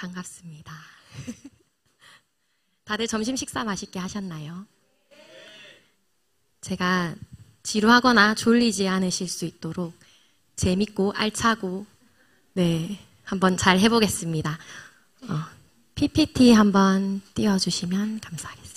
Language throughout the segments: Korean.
반갑습니다. 다들 점심 식사 맛있게 하셨나요? 제가 지루하거나 졸리지 않으실 수 있도록 재밌고 알차고 한번 잘 해보겠습니다. PPT 한번 띄워주시면 감사하겠습니다.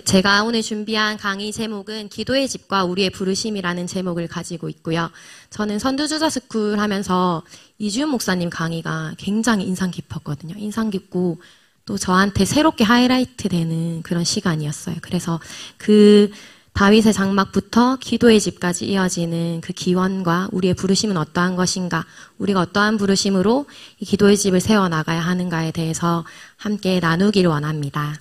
제가 오늘 준비한 강의 제목은 기도의 집과 우리의 부르심이라는 제목을 가지고 있고요. 저는 선두주자스쿨 하면서 이주윤 목사님 강의가 굉장히 인상 깊었거든요. 인상 깊고 또 저한테 새롭게 하이라이트 되는 그런 시간이었어요. 그래서 그 다윗의 장막부터 기도의 집까지 이어지는 그 기원과 우리의 부르심은 어떠한 것인가, 우리가 어떠한 부르심으로 이 기도의 집을 세워나가야 하는가에 대해서 함께 나누기를 원합니다.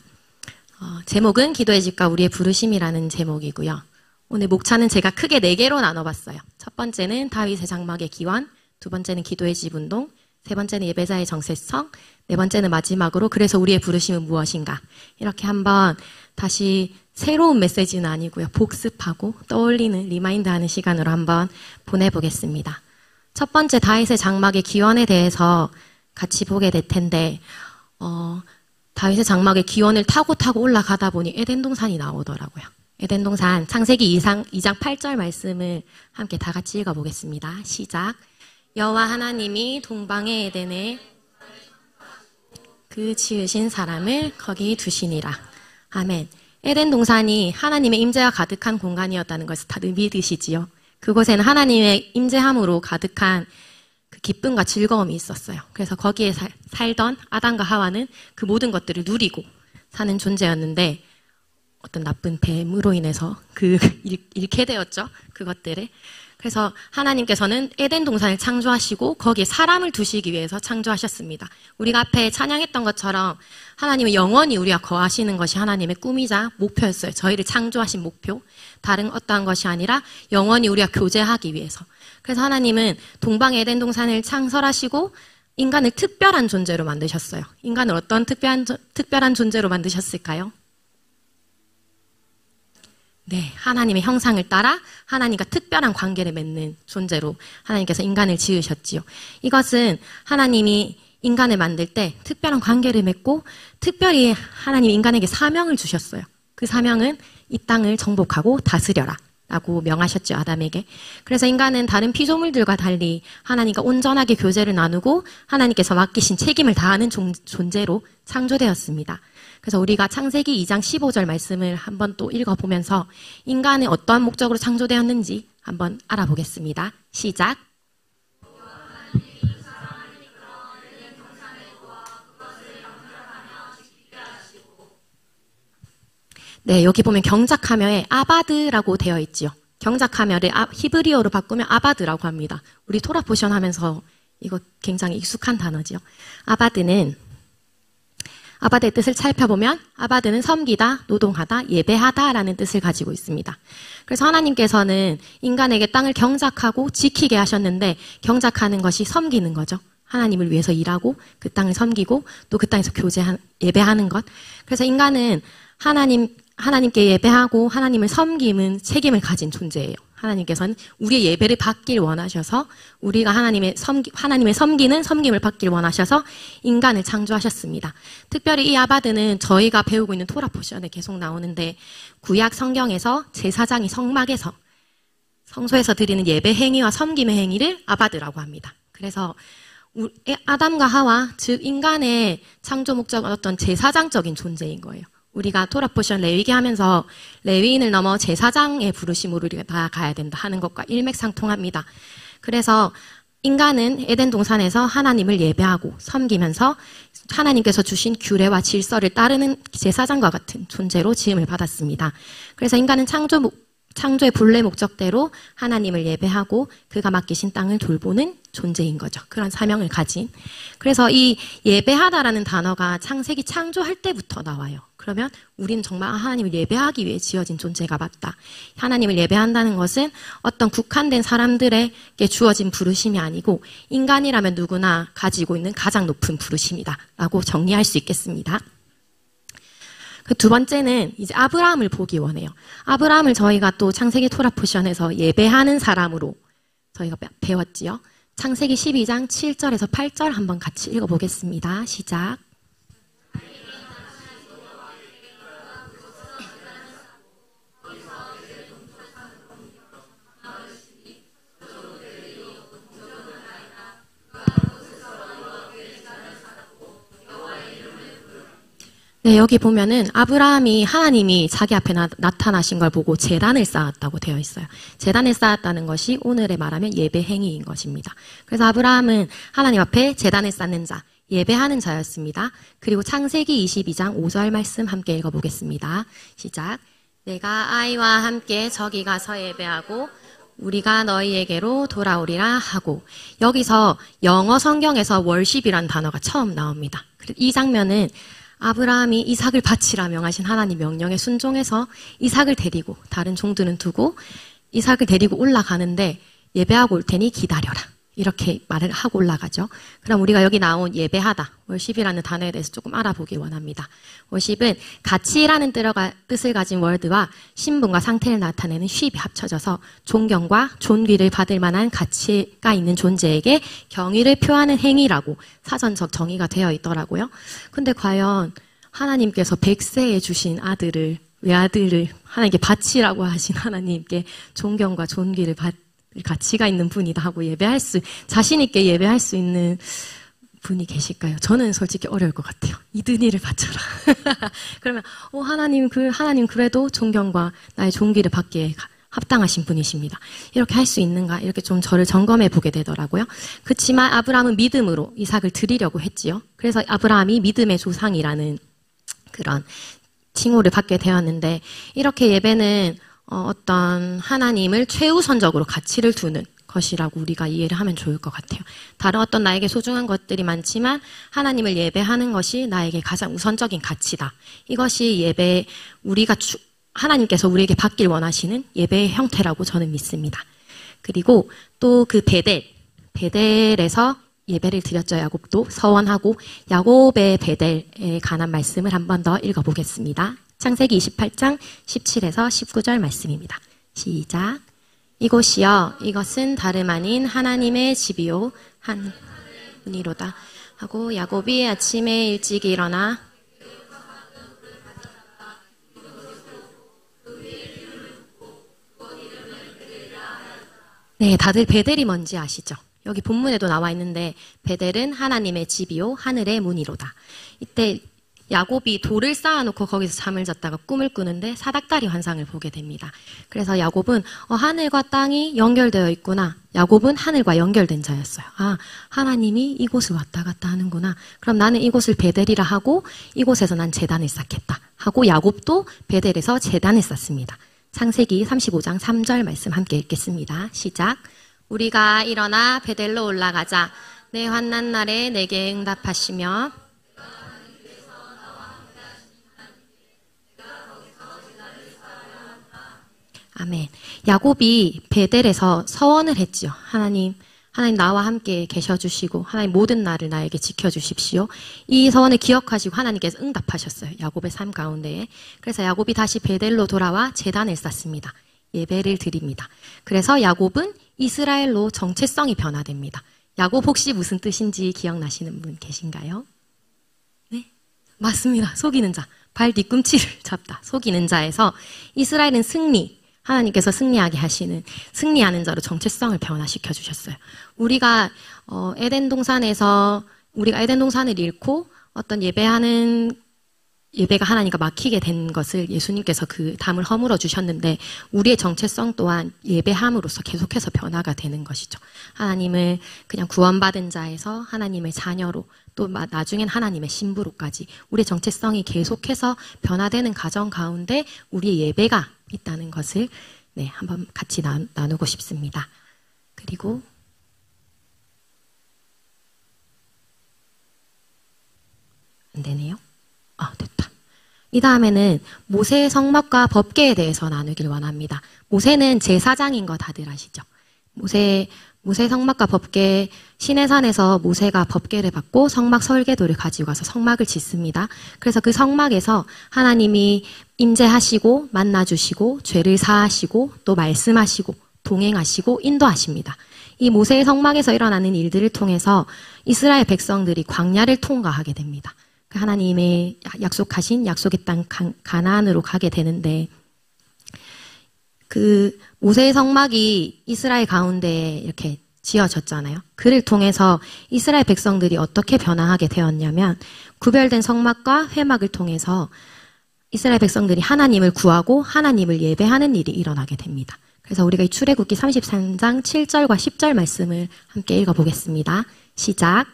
제목은 기도의 집과 우리의 부르심이라는 제목이고요. 오늘 목차는 제가 크게 4개로 나눠봤어요. 첫 번째는 다윗의 장막의 기원, 두 번째는 기도의 집 운동, 세 번째는 예배자의 정체성, 네 번째는 마지막으로 그래서 우리의 부르심은 무엇인가. 이렇게 한번 다시 새로운 메시지는 아니고요. 복습하고 떠올리는 리마인드하는 시간으로 한번 보내보겠습니다. 첫 번째 다윗의 장막의 기원에 대해서 같이 보게 될 텐데 다윗의 장막의 기원을 타고 올라가다 보니 에덴 동산이 나오더라고요. 에덴 동산 창세기 2장 8절 말씀을 함께 다 같이 읽어보겠습니다. 시작. 여호와 하나님이 동방의 에덴에 그 지으신 사람을 거기 두시니라. 아멘. 에덴 동산이 하나님의 임재가 가득한 공간이었다는 것을 다들 믿으시지요. 그곳에는 하나님의 임재함으로 가득한 그 기쁨과 즐거움이 있었어요. 그래서 거기에 살던 아담과 하와는 그 모든 것들을 누리고 사는 존재였는데 어떤 나쁜 뱀으로 인해서 잃게 되었죠. 그것들을. 그래서 하나님께서는 에덴 동산을 창조하시고 거기에 사람을 두시기 위해서 창조하셨습니다. 우리가 앞에 찬양했던 것처럼 하나님은 영원히 우리와 거하시는 것이 하나님의 꿈이자 목표였어요. 저희를 창조하신 목표. 다른 어떠한 것이 아니라 영원히 우리와 교제하기 위해서. 그래서 하나님은 동방 에덴 동산을 창설하시고 인간을 특별한 존재로 만드셨어요. 인간을 어떤 특별한 존재로 만드셨을까요? 네, 하나님의 형상을 따라 하나님과 특별한 관계를 맺는 존재로 하나님께서 인간을 지으셨지요. 이것은 하나님이 인간을 만들 때 특별한 관계를 맺고 특별히 하나님이 인간에게 사명을 주셨어요. 그 사명은 이 땅을 정복하고 다스려라 라고 명하셨죠, 아담에게. 그래서 인간은 다른 피조물들과 달리 하나님과 온전하게 교제를 나누고 하나님께서 맡기신 책임을 다하는 존재로 창조되었습니다. 그래서 우리가 창세기 2장 15절 말씀을 한번 또 읽어보면서 인간은 어떠한 목적으로 창조되었는지 한번 알아보겠습니다. 시작. 네, 여기 보면 경작하며에 아바드라고 되어 있지요. 경작하며를 히브리어로 바꾸면 아바드라고 합니다. 우리 토라 포션 하면서 이거 굉장히 익숙한 단어지요. 아바드의 뜻을 살펴보면 아바드는 섬기다, 노동하다, 예배하다라는 뜻을 가지고 있습니다. 그래서 하나님께서는 인간에게 땅을 경작하고 지키게 하셨는데 경작하는 것이 섬기는 거죠. 하나님을 위해서 일하고 그 땅을 섬기고 또 그 땅에서 예배하는 것. 그래서 인간은 하나님께 예배하고 하나님을 섬기는 책임을 가진 존재예요. 하나님께서는 우리의 예배를 받길 원하셔서 우리가 하나님의 섬기는 섬김을 받길 원하셔서 인간을 창조하셨습니다. 특별히 이 아바드는 저희가 배우고 있는 토라 포션에 계속 나오는데 구약 성경에서 제사장이 성막에서 성소에서 드리는 예배 행위와 섬김의 행위를 아바드라고 합니다. 그래서 아담과 하와 즉 인간의 창조 목적은 어떤 제사장적인 존재인 거예요. 우리가 토라 포션 레위기 하면서 레위인을 넘어 제사장의 부르심으로 우리가 나아가야 된다 하는 것과 일맥상통합니다. 그래서 인간은 에덴 동산에서 하나님을 예배하고 섬기면서 하나님께서 주신 규례와 질서를 따르는 제사장과 같은 존재로 지음을 받았습니다. 그래서 인간은 창조의 본래 목적대로 하나님을 예배하고 그가 맡기신 땅을 돌보는 존재인 거죠. 그런 사명을 가진. 그래서 이 예배하다라는 단어가 창세기 창조할 때부터 나와요. 그러면 우리는 정말 하나님을 예배하기 위해 지어진 존재가 맞다. 하나님을 예배한다는 것은 어떤 국한된 사람들에게 주어진 부르심이 아니고 인간이라면 누구나 가지고 있는 가장 높은 부르심이다 라고 정리할 수 있겠습니다. 그 두 번째는 이제 아브라함을 보기 원해요. 아브라함을 저희가 또 창세기 토라 포션에서 예배하는 사람으로 저희가 배웠지요. 창세기 12장 7절에서 8절 한번 같이 읽어보겠습니다. 시작. 네, 여기 보면은 아브라함이 하나님이 자기 앞에 나타나신 걸 보고 제단을 쌓았다고 되어 있어요. 제단을 쌓았다는 것이 오늘의 말하면 예배 행위인 것입니다. 그래서 아브라함은 하나님 앞에 제단을 쌓는 자, 예배하는 자였습니다. 그리고 창세기 22장 5절 말씀 함께 읽어보겠습니다. 시작. 내가 아이와 함께 저기 가서 예배하고 우리가 너희에게로 돌아오리라 하고, 여기서 영어 성경에서 월십이라는 단어가 처음 나옵니다. 이 장면은 아브라함이 이삭을 바치라 명하신 하나님 명령에 순종해서 이삭을 데리고, 다른 종들은 두고 이삭을 데리고 올라가는데 예배하고 올 테니 기다려라, 이렇게 말을 하고 올라가죠. 그럼 우리가 여기 나온 예배하다, 월십이라는 단어에 대해서 조금 알아보길 원합니다. 월십은 가치라는 뜻을 가진 월드와 신분과 상태를 나타내는 쉽이 합쳐져서 존경과 존귀를 받을 만한 가치가 있는 존재에게 경의를 표하는 행위라고 사전적 정의가 되어 있더라고요. 근데 과연 하나님께서 100세에 주신 아들을, 외아들을 하나님께 바치라고 하신 하나님께 존경과 존귀를 가치가 있는 분이다 하고 자신 있게 예배할 수 있는 분이 계실까요? 저는 솔직히 어려울 것 같아요. 이든이를 바쳐라. 그러면, 하나님 그래도 존경과 나의 존귀를 받기에 합당하신 분이십니다. 이렇게 할 수 있는가? 이렇게 좀 저를 점검해 보게 되더라고요. 그렇지만 아브라함은 믿음으로 이삭을 드리려고 했지요. 그래서 아브라함이 믿음의 조상이라는 그런 칭호를 받게 되었는데, 이렇게 예배는 어떤 하나님을 최우선적으로 가치를 두는 것이라고 우리가 이해를 하면 좋을 것 같아요. 다른 어떤 나에게 소중한 것들이 많지만 하나님을 예배하는 것이 나에게 가장 우선적인 가치다. 이것이 하나님께서 우리에게 받길 원하시는 예배의 형태라고 저는 믿습니다. 그리고 또 그 베델에서 예배를 드렸죠. 야곱도 서원하고 야곱의 베델에 관한 말씀을 한 번 더 읽어보겠습니다. 창세기 28장 17에서 19절 말씀입니다. 시작. 이곳이여, 이것은 다름 아닌 하나님의 집이요 하늘이로다 하고, 야곱이 아침에 일찍 일어나 네, 다들 베델이 뭔지 아시죠? 여기 본문에도 나와 있는데 베델은 하나님의 집이요 하늘의 문이로다. 이때 야곱이 돌을 쌓아놓고 거기서 잠을 잤다가 꿈을 꾸는데 사닥다리 환상을 보게 됩니다. 그래서 야곱은 하늘과 땅이 연결되어 있구나. 야곱은 하늘과 연결된 자였어요. 하나님이 이곳을 왔다 갔다 하는구나. 그럼 나는 이곳을 베델이라 하고 이곳에서 난 제단을 쌓겠다 하고, 야곱도 베델에서 제단을 쌓습니다. 창세기 35장 3절 말씀 함께 읽겠습니다. 시작. 우리가 일어나 베델로 올라가자. 내 환난 날에 내게 응답하시며 아멘. 야곱이 베델에서 서원을 했지요. 하나님 나와 함께 계셔주시고 하나님 모든 날을 나에게 지켜주십시오. 이 서원을 기억하시고 하나님께서 응답하셨어요. 야곱의 삶 가운데에. 그래서 야곱이 다시 베델로 돌아와 제단을 쌓습니다. 예배를 드립니다. 그래서 야곱은 이스라엘로 정체성이 변화됩니다. 야곱 혹시 무슨 뜻인지 기억나시는 분 계신가요? 네? 맞습니다. 속이는 자. 발 뒤꿈치를 잡다. 속이는 자에서 이스라엘은 승리. 하나님께서 승리하는 자로 정체성을 변화시켜 주셨어요. 우리가 에덴 동산을 잃고 어떤 예배가 하나님과 막히게 된 것을 예수님께서 그 담을 허물어 주셨는데, 우리의 정체성 또한 예배함으로써 계속해서 변화가 되는 것이죠. 하나님을 그냥 구원받은 자에서 하나님의 자녀로, 또 나중엔 하나님의 신부로까지 우리의 정체성이 계속해서 변화되는 과정 가운데 우리의 예배가 있다는 것을 한번 같이 나누고 싶습니다. 그리고 안 되네요. 됐다. 이 다음에는 모세의 성막과 법궤에 대해서 나누길 원합니다. 모세는 제사장인 거 다들 아시죠? 모세 성막과 법궤, 시내산에서 모세가 법궤를 받고 성막 설계도를 가지고 가서 성막을 짓습니다. 그래서 그 성막에서 하나님이 임재하시고 만나주시고 죄를 사하시고 또 말씀하시고 동행하시고 인도하십니다. 이 모세의 성막에서 일어나는 일들을 통해서 이스라엘 백성들이 광야를 통과하게 됩니다. 하나님의 약속하신 약속의 땅 가나안으로 가게 되는데, 그 모세의 성막이 이스라엘 가운데 이렇게 지어졌잖아요. 그를 통해서 이스라엘 백성들이 어떻게 변화하게 되었냐면, 구별된 성막과 회막을 통해서 이스라엘 백성들이 하나님을 구하고 하나님을 예배하는 일이 일어나게 됩니다. 그래서 우리가 이 출애굽기 33장 7절과 10절 말씀을 함께 읽어보겠습니다. 시작.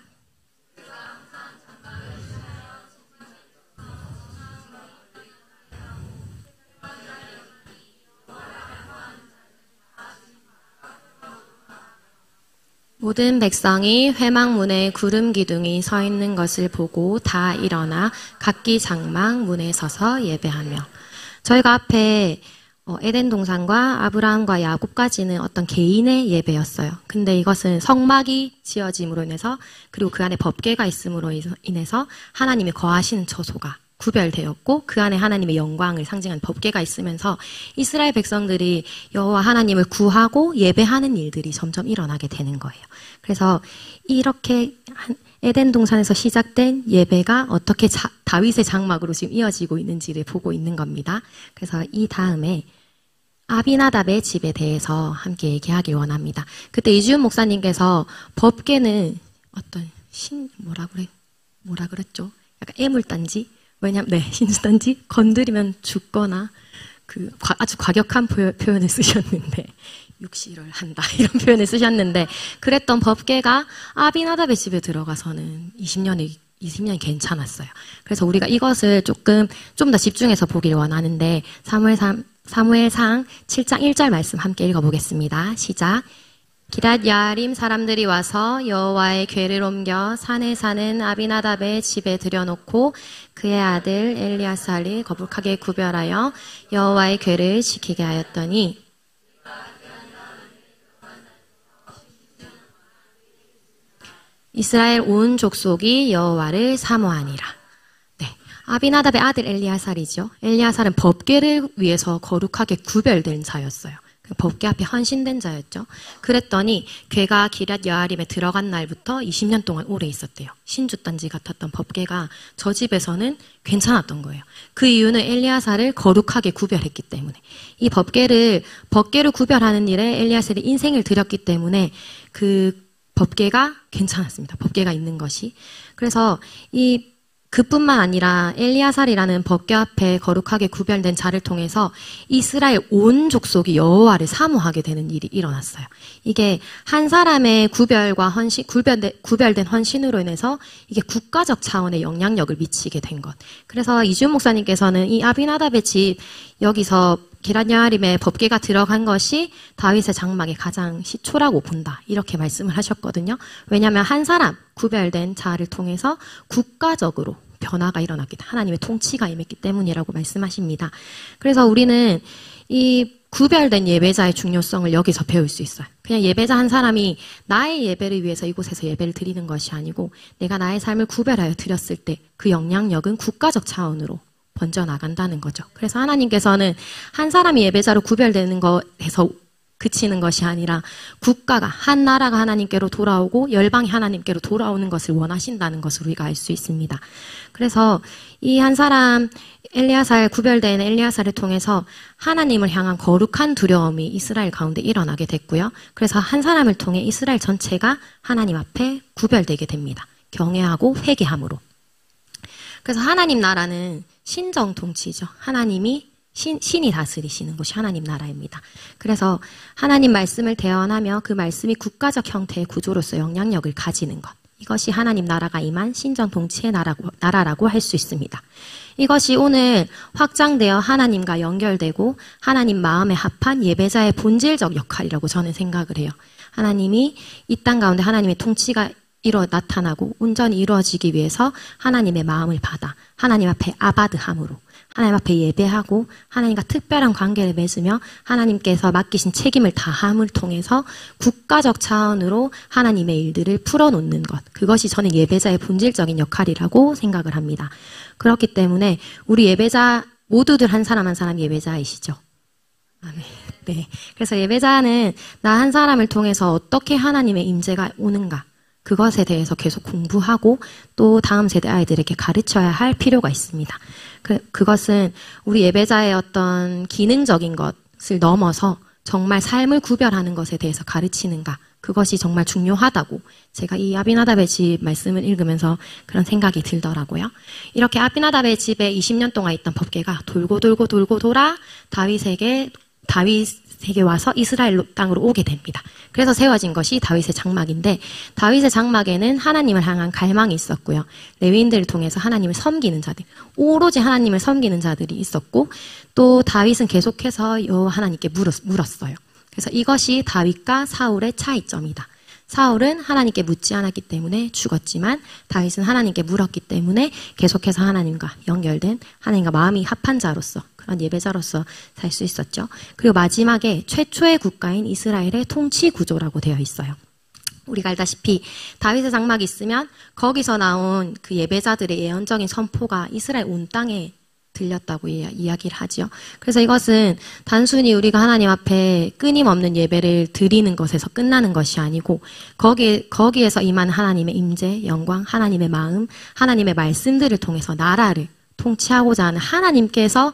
모든 백성이 회막문에 구름 기둥이 서 있는 것을 보고 다 일어나 각기 장막 문에 서서 예배하며. 저희가 앞에 에덴 동산과 아브라함과 야곱까지는 어떤 개인의 예배였어요. 근데 이것은 성막이 지어짐으로 인해서, 그리고 그 안에 법궤가 있음으로 인해서 하나님이 거하시는 처소가 구별되었고, 그 안에 하나님의 영광을 상징하는 법궤가 있으면서 이스라엘 백성들이 여호와 하나님을 구하고 예배하는 일들이 점점 일어나게 되는 거예요. 그래서 이렇게 에덴 동산에서 시작된 예배가 어떻게 다윗의 장막으로 지금 이어지고 있는지를 보고 있는 겁니다. 그래서 이 다음에 아비나답의 집에 대해서 함께 얘기하길 원합니다. 그때 이주윤 목사님께서 법궤는 어떤 뭐라 그랬죠? 약간 애물단지? 왜냐면, 신수단지? 건드리면 죽거나, 아주 과격한 표현을 쓰셨는데, 육시를 한다, 이런 표현을 쓰셨는데, 그랬던 법궤가 아비나답의 집에 들어가서는 20년이 괜찮았어요. 그래서 우리가 이것을 좀 더 집중해서 보길 원하는데, 사무엘상 7장 1절 말씀 함께 읽어보겠습니다. 시작. 기럇 여아림 사람들이 와서 여호와의 궤를 옮겨 산에 사는 아비나답의 집에 들여놓고 그의 아들 엘리아사를 거룩하게 구별하여 여호와의 궤를 지키게 하였더니, 이스라엘 온 족속이 여호와를 사모하니라. 네, 아비나답의 아들 엘리아살이죠. 엘리아살은 법궤를 위해서 거룩하게 구별된 자였어요. 법궤 앞에 헌신된 자였죠. 그랬더니 궤가 기럇 여아림에 들어간 날부터 20년 동안 오래 있었대요. 신주단지 같았던 법궤가 저 집에서는 괜찮았던 거예요. 그 이유는 엘리아살을 거룩하게 구별했기 때문에. 이 법궤를 구별하는 일에 엘리아살이 인생을 들였기 때문에 그 법궤가 괜찮았습니다. 법궤가 있는 것이. 그래서 그뿐만 아니라 엘리아살이라는 법궤 앞에 거룩하게 구별된 자를 통해서 이스라엘 온 족속이 여호와를 사모하게 되는 일이 일어났어요. 이게 한 사람의 구별된 헌신으로 인해서 이게 국가적 차원의 영향력을 미치게 된 것. 그래서 이주윤 목사님께서는 이 아비나답의 집, 여기서 기럇 여아림의 법궤가 들어간 것이 다윗의 장막의 가장 시초라고 본다, 이렇게 말씀을 하셨거든요. 왜냐하면 한 사람 구별된 자를 통해서 국가적으로 변화가 일어났기 때문에, 하나님의 통치가 임했기 때문이라고 말씀하십니다. 그래서 우리는 이 구별된 예배자의 중요성을 여기서 배울 수 있어요. 그냥 예배자 한 사람이 나의 예배를 위해서 이곳에서 예배를 드리는 것이 아니고, 내가 나의 삶을 구별하여 드렸을 때 그 영향력은 국가적 차원으로 번져나간다는 거죠. 그래서 하나님께서는 한 사람이 예배자로 구별되는 것에서 그치는 것이 아니라 국가가, 한 나라가 하나님께로 돌아오고 열방이 하나님께로 돌아오는 것을 원하신다는 것을 우리가 알 수 있습니다. 그래서 이 한 사람 구별된 엘리아살을 통해서 하나님을 향한 거룩한 두려움이 이스라엘 가운데 일어나게 됐고요. 그래서 한 사람을 통해 이스라엘 전체가 하나님 앞에 구별되게 됩니다. 경외하고 회개함으로. 그래서 하나님 나라는 신정 통치죠. 하나님이 신이 다스리시는 곳이 하나님 나라입니다. 그래서 하나님 말씀을 대언하며 그 말씀이 국가적 형태의 구조로서 영향력을 가지는 것. 이것이 하나님 나라가 임한 신정 통치의 나라라고 할 수 있습니다. 이것이 오늘 확장되어 하나님과 연결되고 하나님 마음에 합한 예배자의 본질적 역할이라고 저는 생각을 해요. 하나님이 이 땅 가운데 하나님의 통치가 나타나고 온전히 이루어지기 위해서 하나님의 마음을 받아 하나님 앞에 아바드함으로, 하나님 앞에 예배하고 하나님과 특별한 관계를 맺으며 하나님께서 맡기신 책임을 다함을 통해서 국가적 차원으로 하나님의 일들을 풀어놓는 것, 그것이 저는 예배자의 본질적인 역할이라고 생각을 합니다. 그렇기 때문에 우리 예배자 모두들 한 사람 한 사람 예배자이시죠? 아멘. 네. 그래서 예배자는 나 한 사람을 통해서 어떻게 하나님의 임재가 오는가, 그것에 대해서 계속 공부하고 또 다음 세대 아이들에게 가르쳐야 할 필요가 있습니다. 그것은 우리 예배자의 어떤 기능적인 것을 넘어서 정말 삶을 구별하는 것에 대해서 가르치는가, 그것이 정말 중요하다고 제가 이 아비나답의 집 말씀을 읽으면서 그런 생각이 들더라고요. 이렇게 아비나답의 집에 20년 동안 있던 법궤가 돌고 돌아 다윗에게 와서 이스라엘 땅으로 오게 됩니다. 그래서 세워진 것이 다윗의 장막인데, 다윗의 장막에는 하나님을 향한 갈망이 있었고요. 레위인들을 통해서 하나님을 섬기는 자들, 오로지 하나님을 섬기는 자들이 있었고, 또 다윗은 계속해서 하나님께 물었어요. 그래서 이것이 다윗과 사울의 차이점이다. 사울은 하나님께 묻지 않았기 때문에 죽었지만 다윗은 하나님께 물었기 때문에 계속해서 하나님과 연결된, 하나님과 마음이 합한 자로서, 그런 예배자로서 살 수 있었죠. 그리고 마지막에 최초의 국가인 이스라엘의 통치 구조라고 되어 있어요. 우리가 알다시피 다윗의 장막이 있으면 거기서 나온 그 예배자들의 예언적인 선포가 이스라엘 온 땅에 들렸다고 이야기를 하지요. 그래서 이것은 단순히 우리가 하나님 앞에 끊임없는 예배를 드리는 것에서 끝나는 것이 아니고, 거기에서 임하는 하나님의 임재, 영광, 하나님의 마음, 하나님의 말씀들을 통해서 나라를 통치하고자 하는 하나님께서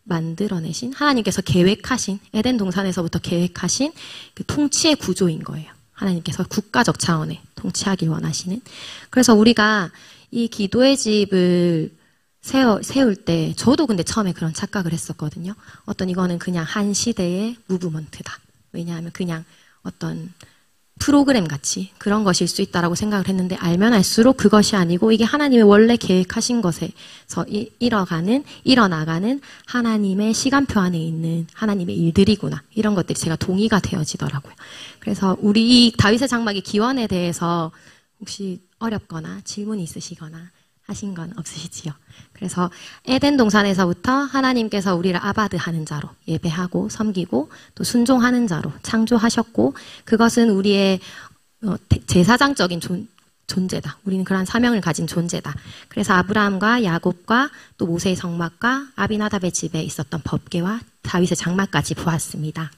만들어내신, 하나님께서 계획하신, 에덴 동산에서부터 계획하신 그 통치의 구조인 거예요. 하나님께서 국가적 차원에 통치하길 원하시는. 그래서 우리가 이 기도의 집을 세울 때, 저도 근데 처음에 그런 착각을 했었거든요. 이거는 그냥 한 시대의 무브먼트다. 왜냐하면 그냥 어떤 프로그램 같이 그런 것일 수 있다라고 생각을 했는데, 알면 알수록 그것이 아니고 이게 하나님의 원래 계획하신 것에서 일어나가는 하나님의 시간표 안에 있는 하나님의 일들이구나. 이런 것들이 제가 동의가 되어지더라고요. 그래서 우리 이 다윗의 장막의 기원에 대해서 혹시 어렵거나 질문이 있으시거나 하신 건 없으시지요? 그래서 에덴 동산에서부터 하나님께서 우리를 아바드 하는 자로 예배하고 섬기고 또 순종하는 자로 창조하셨고, 그것은 우리의 제사장적인 존재다. 우리는 그러한 사명을 가진 존재다. 그래서 아브라함과 야곱과 또 모세의 성막과 아비나답의 집에 있었던 법궤와 다윗의 장막까지 보았습니다.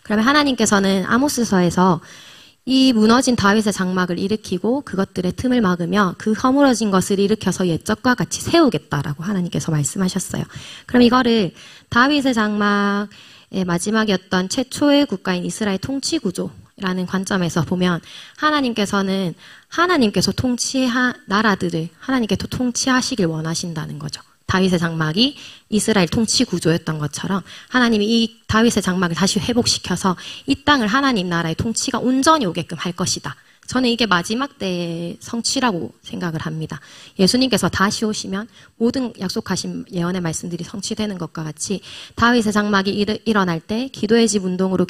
그러면 하나님께서는 아모스서에서 이 무너진 다윗의 장막을 일으키고 그것들의 틈을 막으며 그 허물어진 것을 일으켜서 옛적과 같이 세우겠다라고 하나님께서 말씀하셨어요. 그럼 이거를 다윗의 장막의 마지막이었던 최초의 국가인 이스라엘 통치 구조라는 관점에서 보면, 하나님께서 나라들을 하나님께서 통치하시길 원하신다는 거죠. 다윗의 장막이 이스라엘 통치 구조였던 것처럼 하나님이 이 다윗의 장막을 다시 회복시켜서 이 땅을 하나님 나라의 통치가 온전히 오게끔 할 것이다. 저는 이게 마지막 때의 성취라고 생각을 합니다. 예수님께서 다시 오시면 모든 약속하신 예언의 말씀들이 성취되는 것과 같이 다윗의 장막이 일어날 때, 기도의 집 운동으로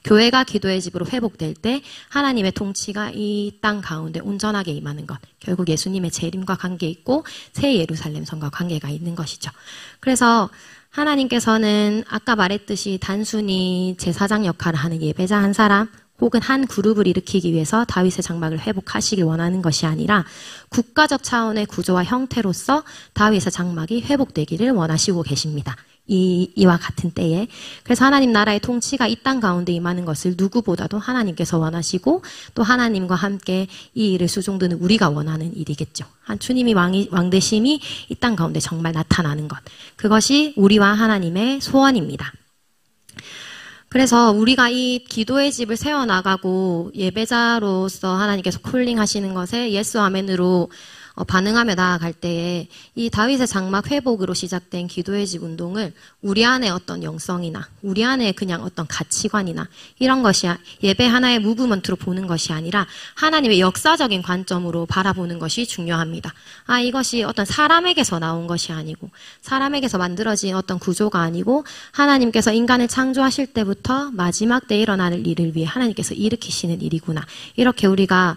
교회가 기도의 집으로 회복될 때 하나님의 통치가 이 땅 가운데 온전하게 임하는 것, 결국 예수님의 재림과 관계 있고 새 예루살렘 성과 관계가 있는 것이죠. 그래서 하나님께서는 아까 말했듯이 단순히 제사장 역할을 하는 예배자 한 사람 혹은 한 그룹을 일으키기 위해서 다윗의 장막을 회복하시길 원하는 것이 아니라 국가적 차원의 구조와 형태로서 다윗의 장막이 회복되기를 원하시고 계십니다. 이와 같은 때에. 그래서 하나님 나라의 통치가 이 땅 가운데 임하는 것을 누구보다도 하나님께서 원하시고, 또 하나님과 함께 이 일을 수종드는 우리가 원하는 일이겠죠. 주님이 왕되심이 이 땅 가운데 정말 나타나는 것, 그것이 우리와 하나님의 소원입니다. 그래서 우리가 이 기도의 집을 세워나가고 예배자로서 하나님께서 콜링하시는 것에 예스 아멘으로 반응하며 나아갈 때에 이 다윗의 장막 회복으로 시작된 기도의 집 운동을 우리 안에 어떤 영성이나 우리 안에 그냥 어떤 가치관이나 이런 것이 예배 하나의 무브먼트로 보는 것이 아니라 하나님의 역사적인 관점으로 바라보는 것이 중요합니다. 이것이 어떤 사람에게서 나온 것이 아니고, 사람에게서 만들어진 어떤 구조가 아니고, 하나님께서 인간을 창조하실 때부터 마지막 때 일어나는 일을 위해 하나님께서 일으키시는 일이구나. 이렇게 우리가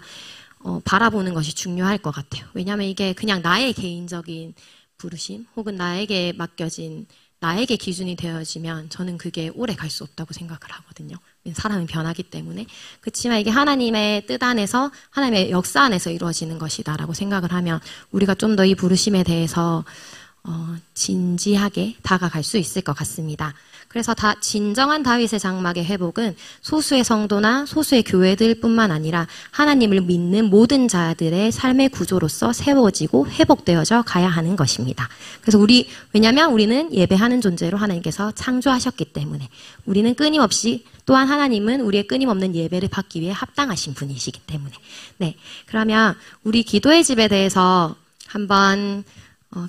바라보는 것이 중요할 것 같아요. 왜냐하면 이게 그냥 나의 개인적인 부르심 혹은 나에게 맡겨진, 나에게 기준이 되어지면 저는 그게 오래 갈 수 없다고 생각을 하거든요. 사람은 변하기 때문에. 그렇지만 이게 하나님의 뜻 안에서, 하나님의 역사 안에서 이루어지는 것이다라고 생각을 하면 우리가 좀 더 이 부르심에 대해서 진지하게 다가갈 수 있을 것 같습니다. 그래서 진정한 다윗의 장막의 회복은 소수의 성도나 소수의 교회들뿐만 아니라 하나님을 믿는 모든 자들의 삶의 구조로서 세워지고 회복되어져 가야 하는 것입니다. 그래서 왜냐하면 우리는 예배하는 존재로 하나님께서 창조하셨기 때문에 우리는 끊임없이 또한 하나님은 우리의 끊임없는 예배를 받기 위해 합당하신 분이시기 때문에 네, 그러면 우리 기도의 집에 대해서 한번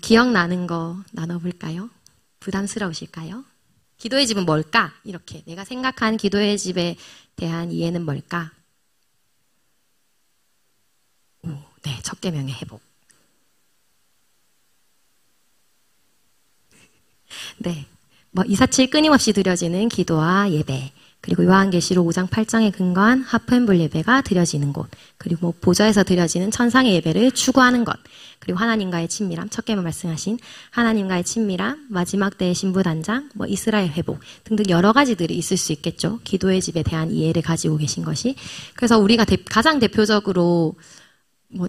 기억나는 거 나눠볼까요? 부담스러우실까요? 기도의 집은 뭘까? 이렇게 내가 생각한 기도의 집에 대한 이해는 뭘까? 네, 첫 계명의 회복. 네, 247 끊임없이 드려지는 기도와 예배, 그리고 요한계시록 5장 8장에 근거한 하프앤볼 예배가 드려지는 곳, 그리고 보좌에서 드려지는 천상의 예배를 추구하는 것, 그리고 하나님과의 친밀함, 첫 계명 말씀하신 하나님과의 친밀함, 마지막 때의 신부단장, 이스라엘 회복 등등 여러 가지들이 있을 수 있겠죠. 기도의 집에 대한 이해를 가지고 계신 것이. 그래서 우리가 가장 대표적으로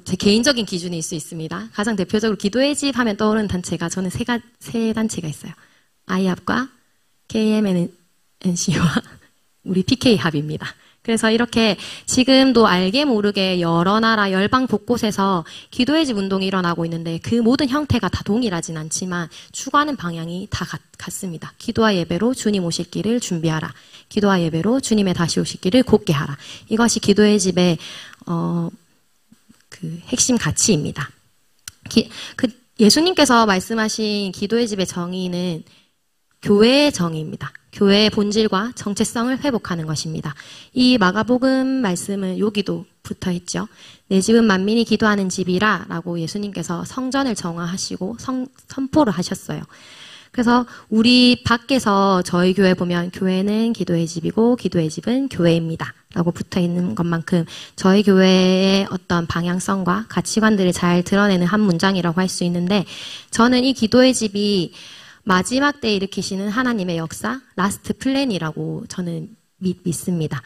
제 개인적인 기준일 수 있습니다. 가장 대표적으로 기도의 집 하면 떠오르는 단체가 저는 세 단체가 있어요. 아이합과 KMNC와 우리 PK합입니다. 그래서 이렇게 지금도 알게 모르게 여러 나라 열방 곳곳에서 기도의 집 운동이 일어나고 있는데 그 모든 형태가 다 동일하진 않지만 추구하는 방향이 다 같습니다. 기도와 예배로 주님 오실 길을 준비하라. 기도와 예배로 주님의 다시 오실 길을 곧게 하라. 이것이 기도의 집의 핵심 가치입니다. 예수님께서 말씀하신 기도의 집의 정의는 교회의 정의입니다. 교회의 본질과 정체성을 회복하는 것입니다. 이 마가복음 말씀은 여기도 붙어 있죠. 내 집은 만민이 기도하는 집이라 라고 예수님께서 성전을 정화하시고 선포를 하셨어요. 그래서 우리 밖에서 저희 교회 보면 교회는 기도의 집이고 기도의 집은 교회입니다 라고 붙어 있는 것만큼 저희 교회의 어떤 방향성과 가치관들을 잘 드러내는 한 문장이라고 할 수 있는데 저는 이 기도의 집이 마지막 때 일으키시는 하나님의 역사, 라스트 플랜이라고 저는 믿습니다.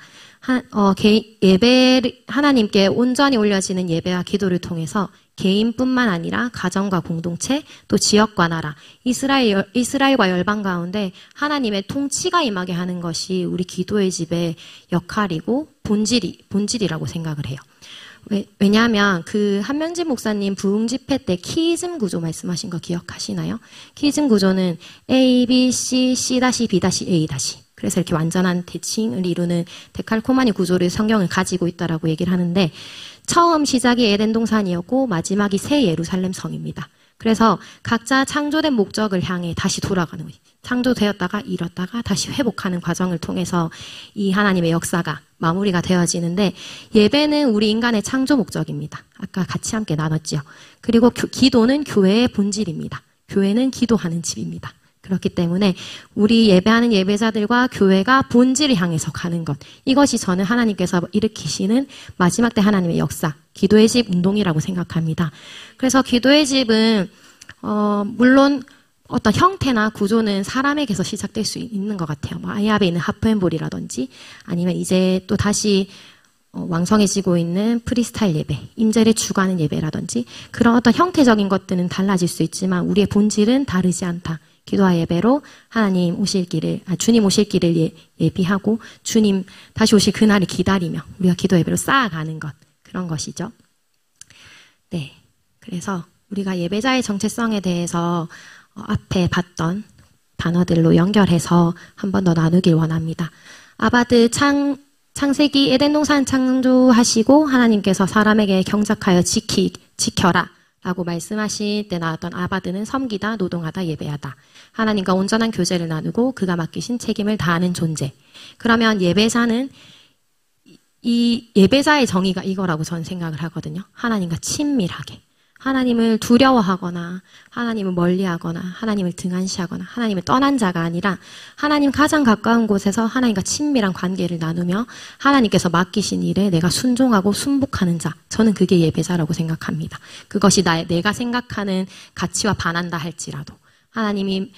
하나님께 온전히 올려지는 예배와 기도를 통해서 개인뿐만 아니라 가정과 공동체, 또 지역과 나라, 이스라엘과 열방 가운데 하나님의 통치가 임하게 하는 것이 우리 기도의 집의 역할이고 본질이라고 생각을 해요. 왜냐하면 한명진 목사님 부흥 집회 때 키이즘 구조 말씀하신 거 기억하시나요? 키이즘 구조는 A, B, C, C-B-A-. 그래서 이렇게 완전한 대칭을 이루는 데칼코마니 구조를 성경을 가지고 있다라고 얘기를 하는데 처음 시작이 에덴 동산이었고 마지막이 새 예루살렘 성입니다. 그래서 각자 창조된 목적을 향해 다시 돌아가는 거예요. 창조되었다가 잃었다가 다시 회복하는 과정을 통해서 이 하나님의 역사가 마무리가 되어지는데 예배는 우리 인간의 창조 목적입니다. 아까 같이 함께 나눴죠. 그리고 기도는 교회의 본질입니다. 교회는 기도하는 집입니다. 그렇기 때문에 우리 예배하는 예배자들과 교회가 본질을 향해서 가는 것. 이것이 저는 하나님께서 일으키시는 마지막 때 하나님의 역사, 기도의 집 운동이라고 생각합니다. 그래서 기도의 집은 물론 어떤 형태나 구조는 사람에게서 시작될 수 있는 것 같아요. 아이합에 있는 하프앤볼이라든지 아니면 이제 또 다시 왕성해지고 있는 프리스타일 예배, 임재를 추구하는 예배라든지 그런 어떤 형태적인 것들은 달라질 수 있지만 우리의 본질은 다르지 않다. 기도와 예배로 주님 오실 길을 예비하고 주님 다시 오실 그날을 기다리며 우리가 기도 예배로 쌓아가는 것, 그런 것이죠. 네, 그래서 우리가 예배자의 정체성에 대해서 앞에 봤던 단어들로 연결해서 한 번 더 나누길 원합니다. 아바드 창세기 에덴 동산 창조하시고 하나님께서 사람에게 경작하여 지켜라 라고 말씀하실 때 나왔던 아바드는 섬기다, 노동하다, 예배하다. 하나님과 온전한 교제를 나누고 그가 맡기신 책임을 다하는 존재. 그러면 예배자는 이 예배자의 정의가 이거라고 저는 생각을 하거든요. 하나님과 친밀하게. 하나님을 두려워하거나 하나님을 멀리하거나 하나님을 등한시하거나 하나님을 떠난 자가 아니라 하나님 가장 가까운 곳에서 하나님과 친밀한 관계를 나누며 하나님께서 맡기신 일에 내가 순종하고 순복하는 자. 저는 그게 예배자라고 생각합니다. 그것이 내가 생각하는 가치와 반한다 할지라도 하나님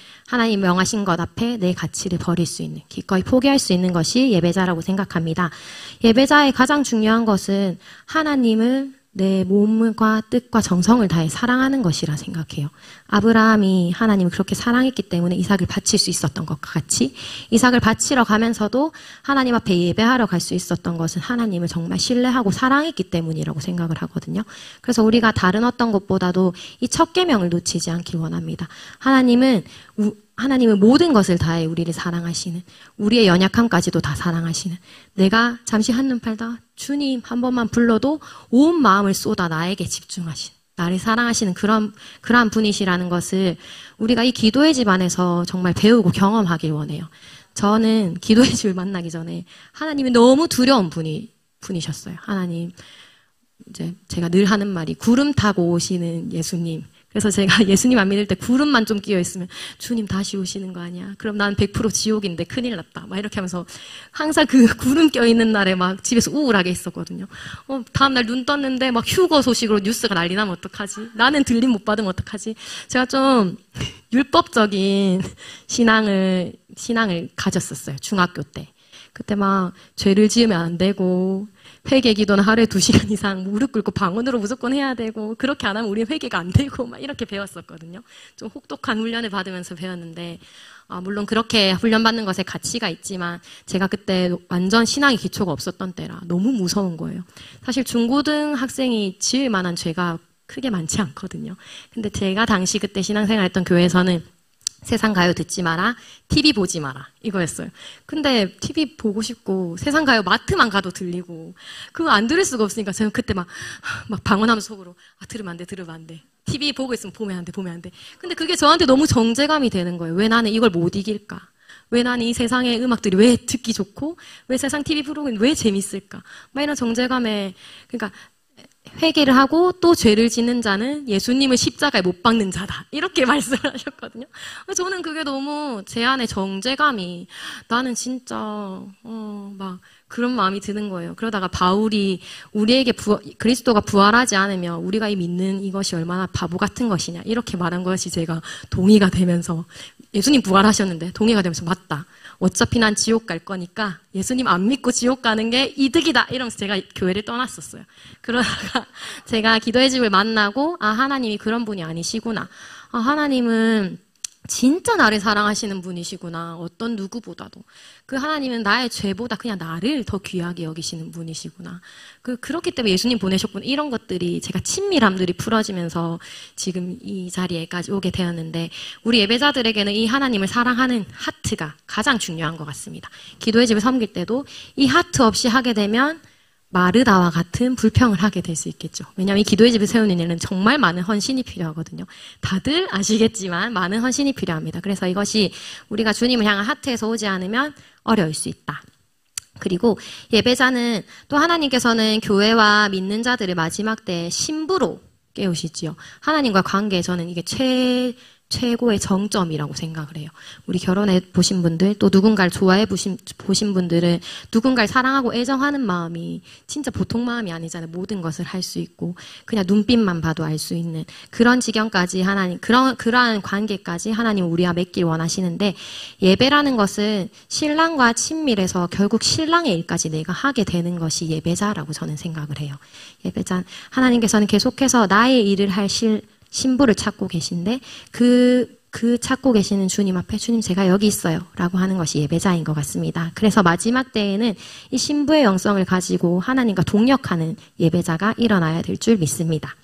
명하신 것 앞에 내 가치를 버릴 수 있는, 기꺼이 포기할 수 있는 것이 예배자라고 생각합니다. 예배자의 가장 중요한 것은 하나님을 내 몸과 뜻과 정성을 다해 사랑하는 것이라 생각해요. 아브라함이 하나님을 그렇게 사랑했기 때문에 이삭을 바칠 수 있었던 것과 같이 이삭을 바치러 가면서도 하나님 앞에 예배하러 갈 수 있었던 것은 하나님을 정말 신뢰하고 사랑했기 때문이라고 생각을 하거든요. 그래서 우리가 다른 어떤 것보다도 이 첫 계명을 놓치지 않길 원합니다. 하나님은 모든 것을 다해 우리를 사랑하시는, 우리의 연약함까지도 다 사랑하시는, 내가 잠시 한눈 팔다 주님 한 번만 불러도 온 마음을 쏟아 나에게 집중하시는, 나를 사랑하시는 그러한 분이시라는 것을 우리가 이 기도의 집 안에서 정말 배우고 경험하길 원해요. 저는 기도의 집을 만나기 전에 하나님이 너무 두려운 분이셨어요. 하나님, 이제 제가 늘 하는 말이 구름 타고 오시는 예수님. 그래서 제가 예수님 안 믿을 때 구름만 좀 끼어 있으면 주님 다시 오시는 거 아니야? 그럼 난 100% 지옥인데 큰일 났다. 막 이렇게 하면서 항상 그 구름 껴 있는 날에 막 집에서 우울하게 있었거든요. 다음날 눈 떴는데 막 휴거 소식으로 뉴스가 난리 나면 어떡하지? 나는 들림 못 받으면 어떡하지? 제가 좀 율법적인 신앙을 가졌었어요. 중학교 때. 그때 막 죄를 지으면 안 되고 회개 기도는 하루에 2시간 이상 무릎 꿇고 방언으로 무조건 해야 되고 그렇게 안 하면 우리는 회개가 안 되고 막 이렇게 배웠었거든요. 좀 혹독한 훈련을 받으면서 배웠는데 물론 그렇게 훈련받는 것에 가치가 있지만 제가 그때 완전 신앙의 기초가 없었던 때라 너무 무서운 거예요. 사실 중고등학생이 지을 만한 죄가 크게 많지 않거든요. 근데 제가 당시 그때 신앙생활했던 교회에서는 세상 가요 듣지 마라, TV 보지 마라 이거였어요. 근데 TV 보고 싶고 세상 가요 마트만 가도 들리고 그거 안 들을 수가 없으니까 저는 그때 막 방언하면서 속으로 들으면 안 돼. TV 보고 있으면 보면 안 돼. 근데 그게 저한테 너무 정죄감이 되는 거예요. 왜 나는 이걸 못 이길까? 왜 나는 이 세상의 음악들이 왜 듣기 좋고 왜 세상 TV 프로그램이 왜 재밌을까? 막 이런 정죄감에 그러니까 회개를 하고 또 죄를 짓는 자는 예수님을 십자가에 못 박는 자다. 이렇게 말씀을 하셨거든요. 저는 그게 너무 제 안에 정죄감이 나는 진짜 막 그런 마음이 드는 거예요. 그러다가 바울이 우리에게 그리스도가 부활하지 않으면 우리가 이 믿는 이것이 얼마나 바보 같은 것이냐 이렇게 말한 것이 제가 동의가 되면서 예수님 부활하셨는데 동의가 되면서 맞다. 어차피 난 지옥 갈 거니까 예수님 안 믿고 지옥 가는 게 이득이다 이러면서 제가 교회를 떠났었어요. 그러다가 제가 기도의 집을 만나고 하나님이 그런 분이 아니시구나. 하나님은 진짜 나를 사랑하시는 분이시구나. 어떤 누구보다도. 그 하나님은 나의 죄보다 그냥 나를 더 귀하게 여기시는 분이시구나. 그렇기 때문에 예수님 보내셨구나. 이런 것들이 제가 친밀함들이 풀어지면서 지금 이 자리에까지 오게 되었는데 우리 예배자들에게는 이 하나님을 사랑하는 하트가 가장 중요한 것 같습니다. 기도의 집을 섬길 때도 이 하트 없이 하게 되면 마르다와 같은 불평을 하게 될 수 있겠죠. 왜냐하면 이 기도의 집을 세우는 일은 정말 많은 헌신이 필요하거든요. 다들 아시겠지만 많은 헌신이 필요합니다. 그래서 이것이 우리가 주님을 향한 하트에서 오지 않으면 어려울 수 있다. 그리고 예배자는 또 하나님께서는 교회와 믿는 자들을 마지막 때에 신부로 깨우시지요. 하나님과 관계에 저는 이게 최고의 정점이라고 생각을 해요. 우리 결혼해 보신 분들 또 누군가를 좋아해 보신 분들은 누군가를 사랑하고 애정하는 마음이 진짜 보통 마음이 아니잖아요. 모든 것을 할 수 있고 그냥 눈빛만 봐도 알 수 있는 그런 지경까지 하나님 그러한 관계까지 하나님 우리와 맺길 원하시는데 예배라는 것은 신랑과 친밀해서 결국 신랑의 일까지 내가 하게 되는 것이 예배자라고 저는 생각을 해요. 예배자 하나님께서는 계속해서 나의 일을 할 신부를 찾고 계신데 그 찾고 계시는 주님 앞에 주님 제가 여기 있어요 라고 하는 것이 예배자인 것 같습니다. 그래서 마지막 때에는 이 신부의 영성을 가지고 하나님과 동역하는 예배자가 일어나야 될 줄 믿습니다.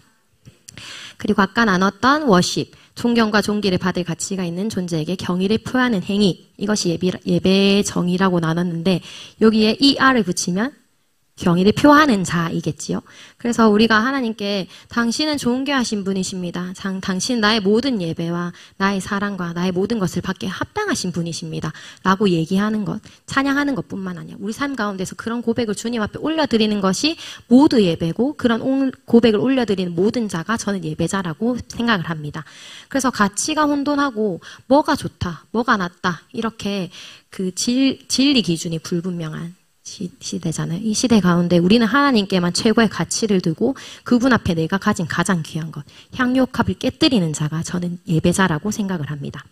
그리고 아까 나눴던 워십, 존경과 존귀를 받을 가치가 있는 존재에게 경의를 표하는 행위, 이것이 예배의 정의라고 나눴는데 여기에 ER을 붙이면 경의를 표하는 자이겠지요. 그래서 우리가 하나님께 당신은 존귀하신 분이십니다. 당신 나의 모든 예배와 나의 사랑과 나의 모든 것을 받기에 합당하신 분이십니다. 라고 얘기하는 것, 찬양하는 것뿐만 아니라 우리 삶 가운데서 그런 고백을 주님 앞에 올려드리는 것이 모두 예배고 그런 고백을 올려드리는 모든 자가 저는 예배자라고 생각을 합니다. 그래서 가치가 혼돈하고 뭐가 좋다, 뭐가 낫다 이렇게 그 진리 기준이 불분명한 시대잖아요. 이 시대 가운데 우리는 하나님께만 최고의 가치를 두고 그분 앞에 내가 가진 가장 귀한 것, 향유옥합을 깨뜨리는 자가 저는 예배자라고 생각을 합니다.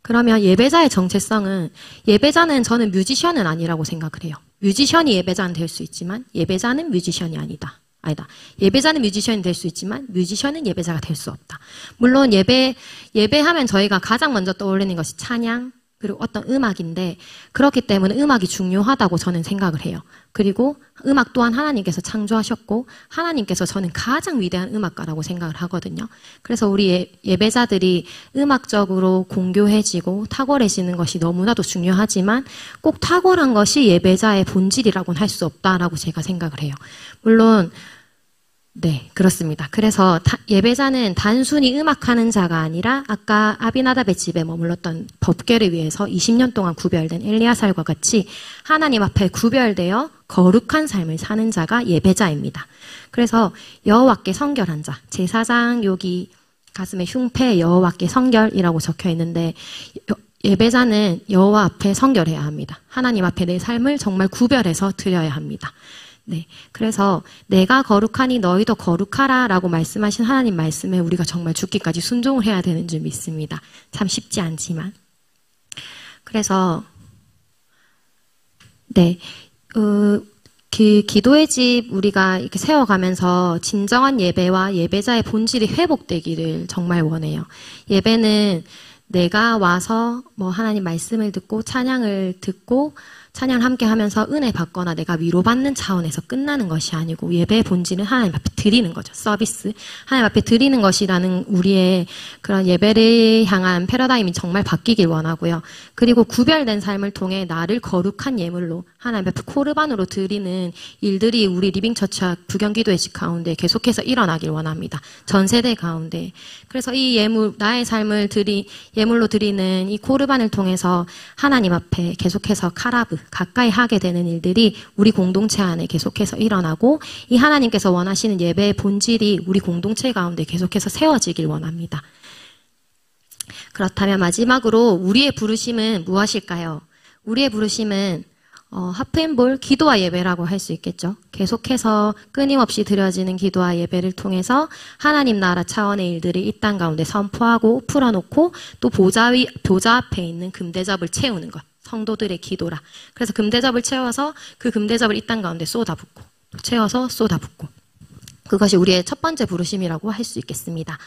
그러면 예배자의 정체성은 예배자는 저는 뮤지션은 아니라고 생각을 해요. 뮤지션이 예배자는 될 수 있지만 예배자는 뮤지션이 아니다. 예배자는 뮤지션이 될 수 있지만 뮤지션은 예배자가 될 수 없다. 물론 예배하면 저희가 가장 먼저 떠올리는 것이 찬양, 그리고 어떤 음악인데 그렇기 때문에 음악이 중요하다고 저는 생각을 해요. 그리고 음악 또한 하나님께서 창조하셨고 하나님께서 저는 가장 위대한 음악가라고 생각을 하거든요. 그래서 우리 예배자들이 음악적으로 공교해지고 탁월해지는 것이 너무나도 중요하지만 꼭 탁월한 것이 예배자의 본질이라고는 할 수 없다라고 제가 생각을 해요. 물론 네, 그렇습니다. 그래서 예배자는 단순히 음악하는 자가 아니라 아까 아비나답의 집에 머물렀던 법궤를 위해서 20년 동안 구별된 엘리야살과 같이 하나님 앞에 구별되어 거룩한 삶을 사는 자가 예배자입니다. 그래서 여호와께 성결한 자, 제사장 여기 가슴에 흉패 여호와께 성결이라고 적혀 있는데 예배자는 여호와 앞에 성결해야 합니다. 하나님 앞에 내 삶을 정말 구별해서 드려야 합니다. 네, 그래서 내가 거룩하니 너희도 거룩하라 라고 말씀하신 하나님 말씀에 우리가 정말 죽기까지 순종을 해야 되는 줄 믿습니다. 참 쉽지 않지만. 그래서 네, 그 기도의 집 우리가 이렇게 세워가면서 진정한 예배와 예배자의 본질이 회복되기를 정말 원해요. 예배는 내가 와서 하나님 말씀을 듣고 찬양을 듣고 찬양을 함께 하면서 은혜 받거나 내가 위로받는 차원에서 끝나는 것이 아니고 예배의 본질은 하나님 앞에 드리는 거죠. 서비스. 하나님 앞에 드리는 것이라는 우리의 그런 예배를 향한 패러다임이 정말 바뀌길 원하고요. 그리고 구별된 삶을 통해 나를 거룩한 예물로 하나님 앞에 코르반으로 드리는 일들이 우리 리빙처치와 부경기도의 집 가운데 계속해서 일어나길 원합니다. 전 세대 가운데. 그래서 이 예물, 나의 삶을 예물로 드리는 이 코르반을 통해서 하나님 앞에 계속해서 카라브, 가까이 하게 되는 일들이 우리 공동체 안에 계속해서 일어나고 이 하나님께서 원하시는 예배의 본질이 우리 공동체 가운데 계속해서 세워지길 원합니다. 그렇다면 마지막으로 우리의 부르심은 무엇일까요? 우리의 부르심은 하프앤볼 기도와 예배라고 할 수 있겠죠. 계속해서 끊임없이 드려지는 기도와 예배를 통해서 하나님 나라 차원의 일들을 이 땅 가운데 선포하고 풀어놓고 또 보좌 앞에 있는 금대접을 채우는 것. 성도들의 기도라. 그래서 금대접을 채워서 그 금대접을 이 땅 가운데 쏟아붓고 채워서 쏟아붓고 그것이 우리의 첫 번째 부르심이라고 할 수 있겠습니다.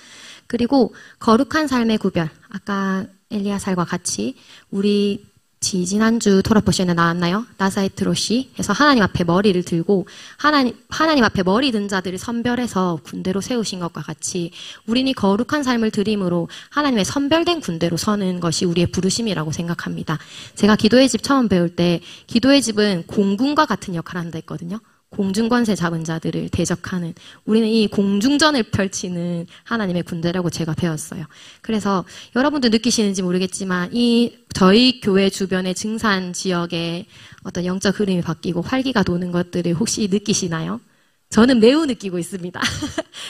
그리고 거룩한 삶의 구별. 아까 엘리야살과 같이 우리 지난주 토라포션에 나왔나요? 나사이트로시 해서 하나님 앞에 머리를 들고 하나님 앞에 머리 든 자들을 선별해서 군대로 세우신 것과 같이 우리는 거룩한 삶을 드림으로 하나님의 선별된 군대로 서는 것이 우리의 부르심이라고 생각합니다. 제가 기도의 집 처음 배울 때 기도의 집은 공군과 같은 역할을 한다 했거든요. 공중권세 잡은 자들을 대적하는 우리는 이 공중전을 펼치는 하나님의 군대라고 제가 배웠어요. 그래서 여러분도 느끼시는지 모르겠지만 저희 교회 주변의 증산 지역에 어떤 영적 흐름이 바뀌고 활기가 도는 것들을 혹시 느끼시나요? 저는 매우 느끼고 있습니다.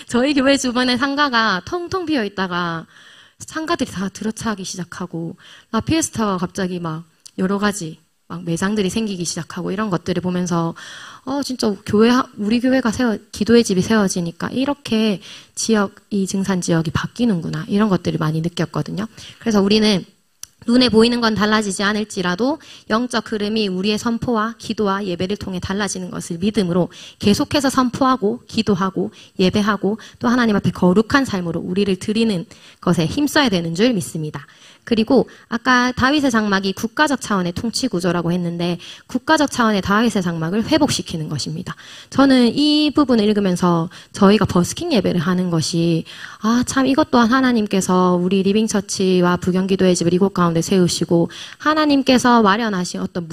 저희 교회 주변의 상가가 텅텅 비어 있다가 상가들이 다 들어차기 시작하고 라피에스타가 갑자기 막 여러 가지 매장들이 생기기 시작하고 이런 것들을 보면서 진짜 우리 교회가 기도의 집이 세워지니까 이렇게 이 증산 지역이 바뀌는구나 이런 것들을 많이 느꼈거든요. 그래서 우리는 눈에 보이는 건 달라지지 않을지라도 영적 흐름이 우리의 선포와 기도와 예배를 통해 달라지는 것을 믿음으로 계속해서 선포하고 기도하고 예배하고 또 하나님 앞에 거룩한 삶으로 우리를 드리는 것에 힘써야 되는 줄 믿습니다. 그리고 아까 다윗의 장막이 국가적 차원의 통치 구조라고 했는데 국가적 차원의 다윗의 장막을 회복시키는 것입니다. 저는 이 부분을 읽으면서 저희가 버스킹 예배를 하는 것이 참 이것 또한 하나님께서 우리 리빙처치와 부경기도의 집을 이곳 가운데 세우시고 하나님께서 마련하신 어떤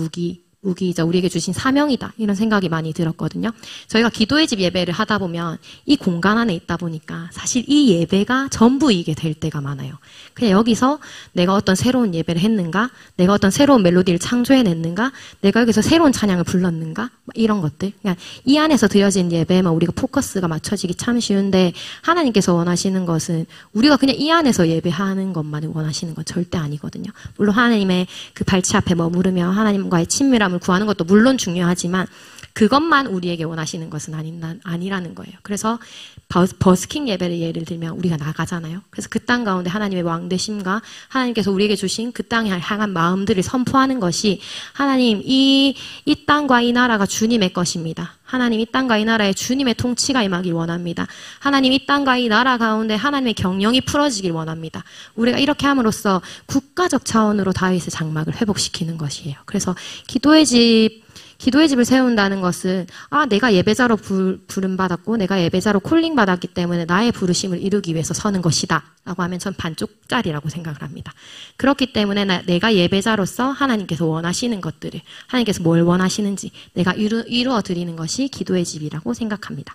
무기이자 우리에게 주신 사명이다 이런 생각이 많이 들었거든요. 저희가 기도의 집 예배를 하다 보면 이 공간 안에 있다 보니까 사실 이 예배가 전부이게 될 때가 많아요. 그냥 여기서 내가 어떤 새로운 예배를 했는가, 내가 어떤 새로운 멜로디를 창조해냈는가, 내가 여기서 새로운 찬양을 불렀는가 이런 것들. 그냥 이 안에서 드려진 예배만 우리가 포커스가 맞춰지기 참 쉬운데 하나님께서 원하시는 것은 우리가 그냥 이 안에서 예배하는 것만을 원하시는 건 절대 아니거든요. 물론 하나님의 그 발치 앞에 머무르며 하나님과의 친밀함 구하는 것도 물론 중요하지만 그것만 우리에게 원하시는 것은 아니라는 거예요. 그래서 버스킹 예배를 예를 들면 우리가 나가잖아요. 그래서 그 땅 가운데 하나님의 왕되심과 하나님께서 우리에게 주신 그 땅에 향한 마음들을 선포하는 것이 하나님 이 땅과 이 나라가 주님의 것입니다. 하나님 이 땅과 이 나라에 주님의 통치가 임하길 원합니다. 하나님 이 땅과 이 나라 가운데 하나님의 경영이 풀어지길 원합니다. 우리가 이렇게 함으로써 국가적 차원으로 다윗의 장막을 회복시키는 것이에요. 그래서 기도의 집을 세운다는 것은 내가 예배자로 부름받았고 내가 예배자로 콜링받았기 때문에 나의 부르심을 이루기 위해서 서는 것이다 라고 하면 전 반쪽짜리라고 생각을 합니다. 그렇기 때문에 내가 예배자로서 하나님께서 원하시는 것들을 하나님께서 뭘 원하시는지 내가 이루어 드리는 것이 기도의 집이라고 생각합니다.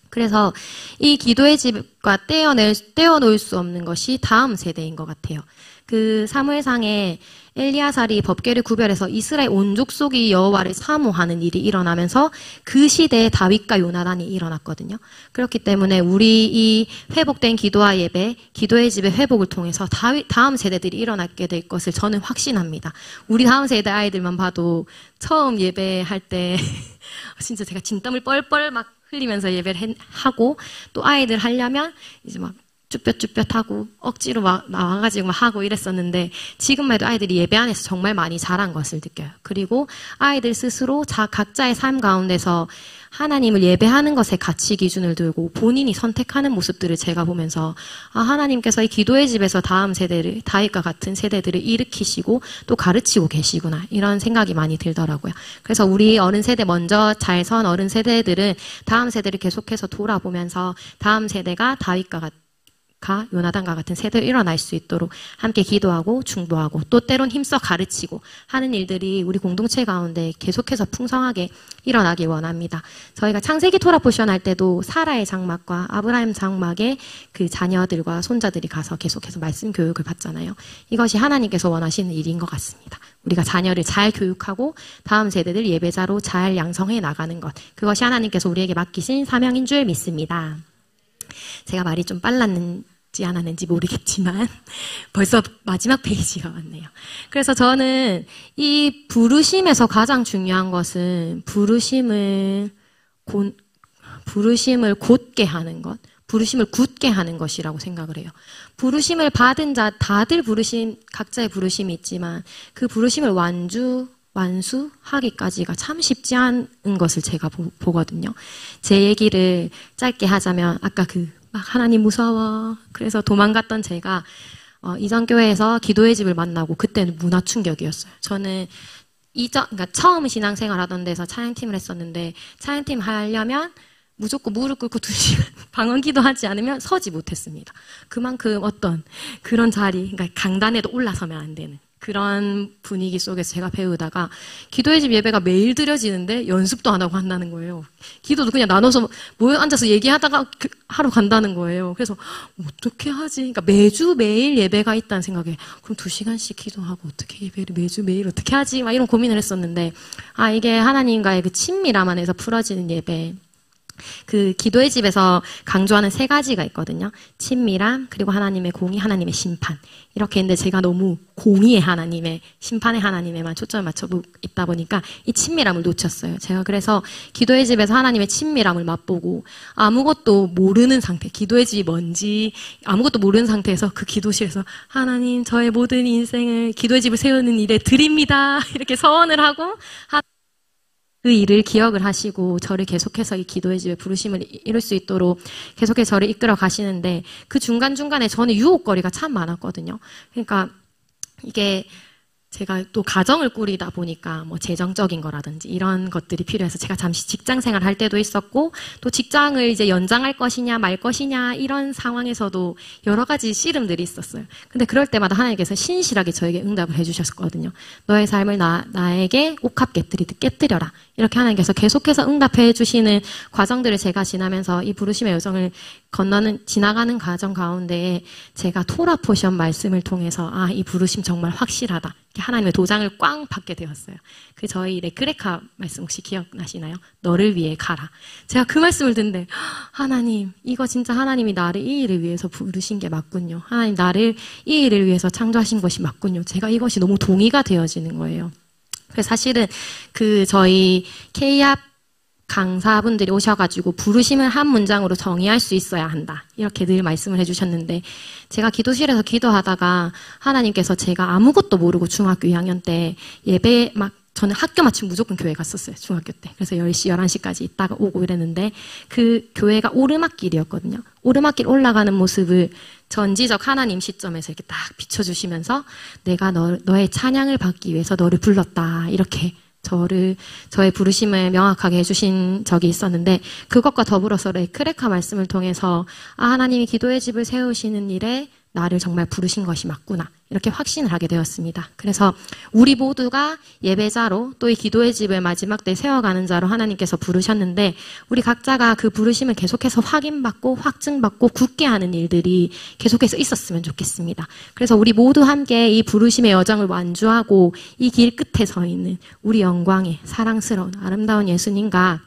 그래서 이 기도의 집과 떼어놓을 수 없는 것이 다음 세대인 것 같아요. 그 사무엘상에 엘리야살이 법궤를 구별해서 이스라엘 온 족속이 여호와를 사모하는 일이 일어나면서 그 시대에 다윗과 요나단이 일어났거든요. 그렇기 때문에 우리 이 회복된 기도와 예배, 기도의 집의 회복을 통해서 다음 세대들이 일어나게 될 것을 저는 확신합니다. 우리 다음 세대 아이들만 봐도 처음 예배할 때 진짜 제가 진땀을 뻘뻘 막 흘리면서 예배를 하고 또 아이들 하려면 이제 막 쭈뼛쭈뼛하고 억지로 막 나와가지고 막 하고 이랬었는데 지금만 해도 아이들이 예배 안에서 정말 많이 자란 것을 느껴요. 그리고 아이들 스스로 각자의 삶 가운데서 하나님을 예배하는 것에 가치 기준을 두고 본인이 선택하는 모습들을 제가 보면서 하나님께서 이 기도의 집에서 다음 세대를 다윗과 같은 세대들을 일으키시고 또 가르치고 계시구나 이런 생각이 많이 들더라고요. 그래서 우리 어른 세대 먼저 잘 선 어른 세대들은 다음 세대를 계속해서 돌아보면서 다음 세대가 다윗과 요나단과 같은 세대가 일어날 수 있도록 함께 기도하고 중보하고 또 때론 힘써 가르치고 하는 일들이 우리 공동체 가운데 계속해서 풍성하게 일어나길 원합니다. 저희가 창세기 토라 포션 할 때도 사라의 장막과 아브라함 장막의 그 자녀들과 손자들이 가서 계속해서 말씀 교육을 받잖아요. 이것이 하나님께서 원하시는 일인 것 같습니다. 우리가 자녀를 잘 교육하고 다음 세대들 예배자로 잘 양성해 나가는 것, 그것이 하나님께서 우리에게 맡기신 사명인 줄 믿습니다. 제가 말이 좀 빨랐는지 않았는지 모르겠지만 벌써 마지막 페이지가 왔네요. 그래서 저는 이 부르심에서 가장 중요한 것은 부르심을 곧게 하는 것, 부르심을 굳게 하는 것이라고 생각을 해요. 부르심을 받은 자 다들 각자의 부르심이 있지만 그 부르심을 완수하기까지가 참 쉽지 않은 것을 제가 보거든요. 제 얘기를 짧게 하자면 아까 막 하나님 무서워. 그래서 도망갔던 제가 이전 교회에서 기도의 집을 만나고 그때는 문화 충격이었어요. 저는 그러니까 처음 신앙생활 하던 데서 찬양팀을 했었는데 찬양팀 하려면 무조건 무릎 꿇고 2시간 방언 기도하지 않으면 서지 못했습니다. 그만큼 어떤 그런 자리, 그러니까 강단에도 올라서면 안 되는 그런 분위기 속에서 제가 배우다가 기도의 집 예배가 매일 드려지는데 연습도 안 하고 한다는 거예요. 기도도 그냥 나눠서 모여 앉아서 얘기하다가 하러 간다는 거예요. 그래서 어떻게 하지? 그러니까 매일 예배가 있다는 생각에 그럼 2시간씩 기도하고 어떻게 예배를 매일 어떻게 하지? 막 이런 고민을 했었는데 이게 하나님과의 그 친밀함 안에서 풀어지는 예배. 그 기도의 집에서 강조하는 3가지가 있거든요. 친밀함, 그리고 하나님의 공의, 하나님의 심판. 이렇게 했는데 제가 너무 공의의 하나님의, 심판의 하나님에만 초점을 맞춰 있다 보니까 이 친밀함을 놓쳤어요. 제가 그래서 기도의 집에서 하나님의 친밀함을 맛보고 아무것도 모르는 상태, 기도의 집이 뭔지 아무것도 모르는 상태에서 그 기도실에서 하나님 저의 모든 인생을 기도의 집을 세우는 일에 드립니다. 이렇게 서원을 하고 그 일을 기억을 하시고 저를 계속해서 이 기도의 집에 부르심을 이룰 수 있도록 계속해서 저를 이끌어 가시는데 그 중간중간에 저는 유혹거리가 참 많았거든요. 그러니까 이게 제가 또 가정을 꾸리다 보니까 뭐 재정적인 거라든지 이런 것들이 필요해서 제가 잠시 직장 생활을 할 때도 있었고 또 직장을 이제 연장할 것이냐 말 것이냐 이런 상황에서도 여러 가지 씨름들이 있었어요. 근데 그럴 때마다 하나님께서 신실하게 저에게 응답을 해주셨거든요. 너의 삶을 나에게 옥합 깨뜨리듯 깨뜨려라. 이렇게 하나님께서 계속해서 응답해 주시는 과정들을 제가 지나면서 이 부르심의 여정을 지나가는 과정 가운데 제가 토라 포션 말씀을 통해서 이 부르심 정말 확실하다. 하나님의 도장을 꽝 받게 되었어요. 그 저희 레크레카 말씀 혹시 기억나시나요? 너를 위해 가라. 제가 그 말씀을 듣는데 하나님 이거 진짜 하나님이 나를 이 일을 위해서 부르신 게 맞군요. 하나님 나를 이 일을 위해서 창조하신 것이 맞군요. 제가 이것이 너무 동의가 되어지는 거예요. 그래서 사실은 저희 K합 강사분들이 오셔가지고 부르심을 한 문장으로 정의할 수 있어야 한다. 이렇게 늘 말씀을 해주셨는데 제가 기도실에서 기도하다가 하나님께서 제가 아무것도 모르고 중학교 2학년 때 예배 저는 학교 마치면 무조건 교회 갔었어요. 중학교 때. 그래서 10시, 11시까지 있다가 오고 이랬는데 그 교회가 오르막길이었거든요. 오르막길 올라가는 모습을 전지적 하나님 시점에서 이렇게 딱 비춰주시면서 내가 너의 찬양을 받기 위해서 너를 불렀다. 이렇게 저의 부르심을 명확하게 해주신 적이 있었는데 그것과 더불어서 레크레카 말씀을 통해서 하나님이 기도의 집을 세우시는 일에 나를 정말 부르신 것이 맞구나 이렇게 확신을 하게 되었습니다. 그래서 우리 모두가 예배자로 또 이 기도의 집을 마지막 때 세워가는 자로 하나님께서 부르셨는데 우리 각자가 그 부르심을 계속해서 확인받고 확증받고 굳게 하는 일들이 계속해서 있었으면 좋겠습니다. 그래서 우리 모두 함께 이 부르심의 여정을 완주하고 이 길 끝에 서 있는 우리 영광의 사랑스러운 아름다운 예수님과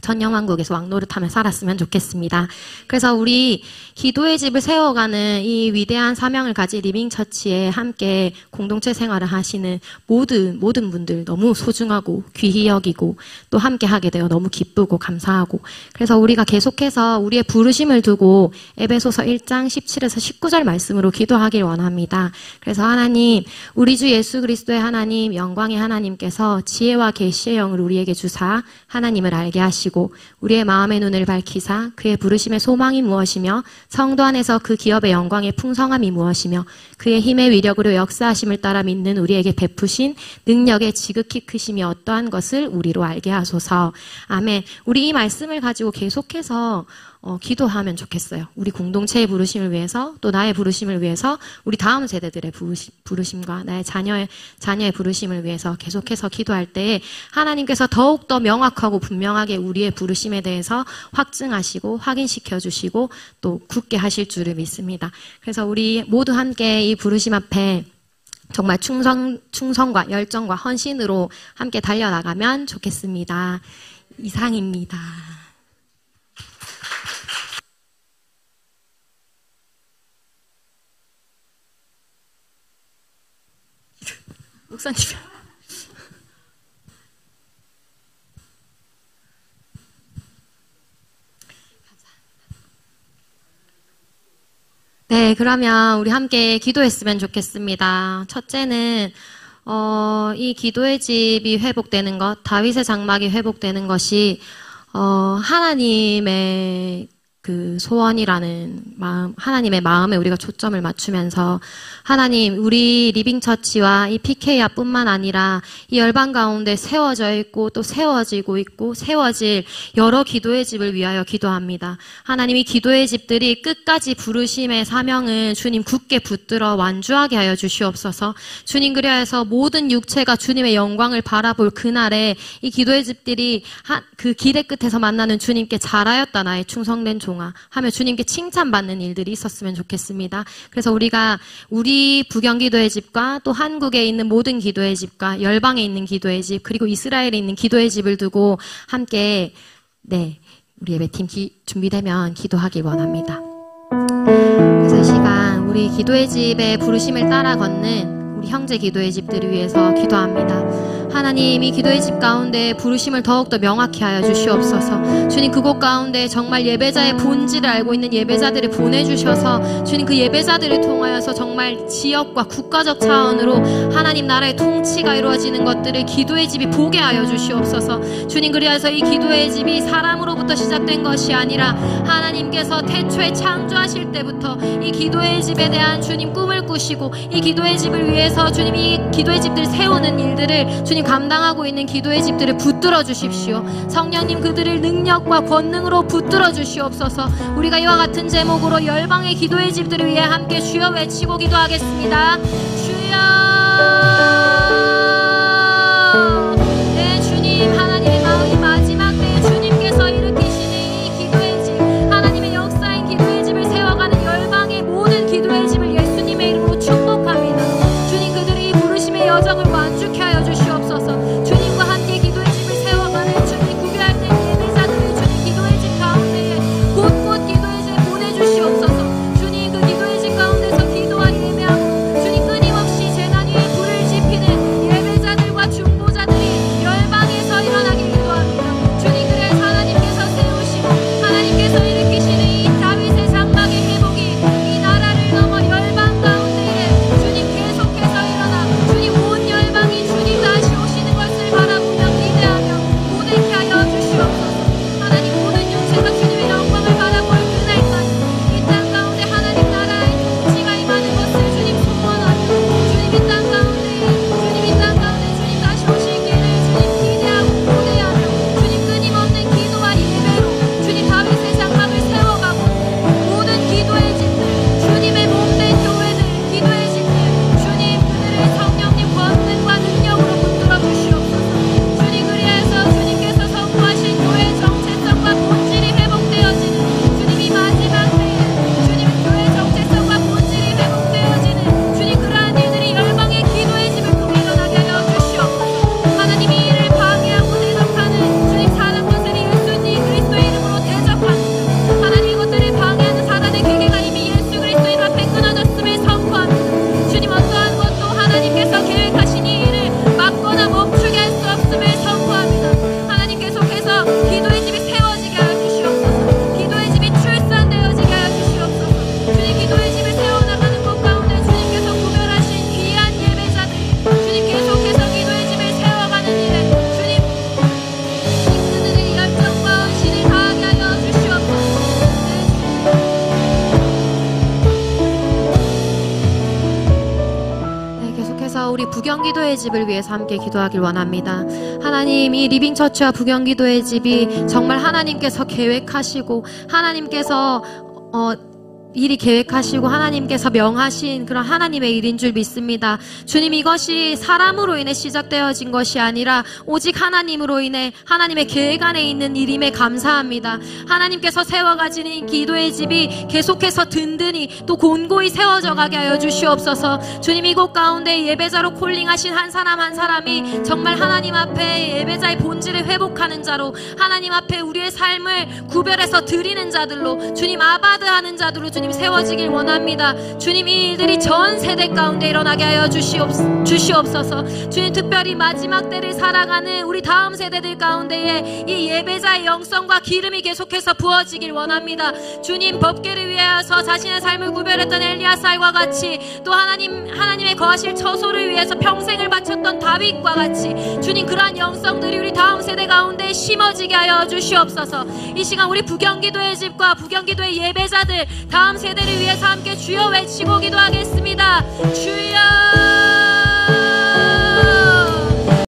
천년왕국에서 왕노릇하며 살았으면 좋겠습니다. 그래서 우리 기도의 집을 세워가는 이 위대한 사명을 가진 리빙처치에 함께 공동체 생활을 하시는 모든 분들 너무 소중하고 귀히 여기고 또 함께 하게 되어 너무 기쁘고 감사하고 그래서 우리가 계속해서 우리의 부르심을 두고 에베소서 1장 17에서 19절 말씀으로 기도하길 원합니다. 그래서 하나님, 우리 주 예수 그리스도의 하나님, 영광의 하나님께서 지혜와 계시의 영을 우리에게 주사 하나님을 알게 하시고 우리의 마음의 눈을 밝히사 그의 부르심의 소망이 무엇이며 성도 안에서 그 기업의 영광의 풍성함이 무엇이며 그의 힘의 위력으로 역사하심을 따라 믿는 우리에게 베푸신 능력의 지극히 크심이 어떠한 것을 우리로 알게 하소서. 아멘. 우리 이 말씀을 가지고 계속해서 기도하면 좋겠어요. 우리 공동체의 부르심을 위해서 또 나의 부르심을 위해서 우리 다음 세대들의 부르심과 나의 자녀의 부르심을 위해서 계속해서 기도할 때에 하나님께서 더욱더 명확하고 분명하게 우리의 부르심에 대해서 확증하시고 확인시켜 주시고 또 굳게 하실 줄을 믿습니다. 그래서 우리 모두 함께 이 부르심 앞에 정말 충성과 열정과 헌신으로 함께 달려나가면 좋겠습니다. 이상입니다. 목사님. 네, 그러면 우리 함께 기도했으면 좋겠습니다. 첫째는 이 기도의 집이 회복되는 것, 다윗의 장막이 회복되는 것이 하나님의 그 소원이라는 마음, 하나님의 마음에 우리가 초점을 맞추면서 하나님, 우리 리빙처치와 이 PK야뿐만 아니라 이 열방 가운데 세워져 있고 또 세워지고 있고 세워질 여러 기도의 집을 위하여 기도합니다. 하나님, 이 기도의 집들이 끝까지 부르심의 사명을 주님 굳게 붙들어 완주하게 하여 주시옵소서. 주님, 그리하여서 모든 육체가 주님의 영광을 바라볼 그날에 이 기도의 집들이 그 길의 끝에서 만나는 주님께 잘하였다 나의 충성된 종아 하며 주님께 칭찬받는 일들이 있었으면 좋겠습니다. 그래서 우리가 우리 부경 기도의 집과 또 한국에 있는 모든 기도의 집과 열방에 있는 기도의 집 그리고 이스라엘에 있는 기도의 집을 두고 함께 우리 예배팀 준비되면 기도하길 원합니다. 그래서 이 시간 우리 기도의 집의 부르심을 따라 걷는 우리 형제 기도의 집들을 위해서 기도합니다. 하나님, 이 기도의 집 가운데 부르심을 더욱더 명확히 하여 주시옵소서. 주님, 그곳 가운데 정말 예배자의 본질을 알고 있는 예배자들을 보내주셔서 주님, 그 예배자들을 통하여서 정말 지역과 국가적 차원으로 하나님 나라의 통치가 이루어지는 것들을 기도의 집이 보게 하여 주시옵소서. 주님, 그리하여서 이 기도의 집이 사람으로부터 시작된 것이 아니라 하나님께서 태초에 창조하실 때부터 이 기도의 집에 대한 주님 꿈을 꾸시고 이 기도의 집을 위해서 주님, 이 기도의 집들을 세우는 일들을 주님 감당하고 있는 기도의 집들을 붙들어 주십시오. 성령님, 그들을 능력과 권능으로 붙들어 주시옵소서. 우리가 이와 같은 제목으로 열방의 기도의 집들을 위해 함께 주여 외치고 기도하겠습니다. 주여. 네, 주님, 하나님의 마음이 마지막 때에 주님께서 일으키시는 이 기도의 집, 하나님의 역사인 기도의 집을 세워가는 열방의 모든 기도의 집을 예수님의 이름으로 축복합니다. 주님, 그들이 이 부르심의 여정을 완주케 하여 주시옵소서. 주님과 함께 기도의 집을 세워가는 주님 구별된 예배자들을 주님 기도의 집 가운데에 곳곳 기도의 집에 보내주시옵소서. 주님, 그 기도의 집 가운데서 기도와 예배하고 주님 끊임없이 재단 위에 불을 지피는 부경기도의 집을 위해서 함께 기도하길 원합니다. 하나님, 이 리빙처치와 부경기도의 집이 정말 하나님께서 계획하시고 하나님께서 미리 계획하시고 하나님께서 명하신 그런 하나님의 일인 줄 믿습니다. 주님, 이것이 사람으로 인해 시작되어진 것이 아니라 오직 하나님으로 인해 하나님의 계획 안에 있는 일임에 감사합니다. 하나님께서 세워가지는 기도의 집이 계속해서 든든히 또 곤고히 세워져 가게 하여 주시옵소서. 주님, 이곳 가운데 예배자로 콜링하신 한 사람 한 사람이 정말 하나님 앞에 예배자의 본질을 회복하는 자로, 하나님 앞에 우리의 삶을 구별해서 드리는 자들로, 주님 아바드하는 자들로 주님 세워지길 원합니다. 주님, 이 일들이 전 세대 가운데 일어나게 하여 주시옵소서. 주님, 특별히 마지막 때를 살아가는 우리 다음 세대들 가운데에 이 예배자의 영성과 기름이 계속해서 부어지길 원합니다. 주님, 법궤를 위하여서 자신의 삶을 구별했던 엘리야살과 같이, 또 하나님의 거하실 처소를 위해서 평생을 바쳤던 다윗과 같이, 주님, 그러한 영성들이 우리 다음 세대 가운데 심어지게 하여 주시옵소서. 이 시간 우리 부경기도의 집과 부경기도의 예배자들, 다음 세대를 위해서 함께 주여 외치고 기도하겠습니다. 주여.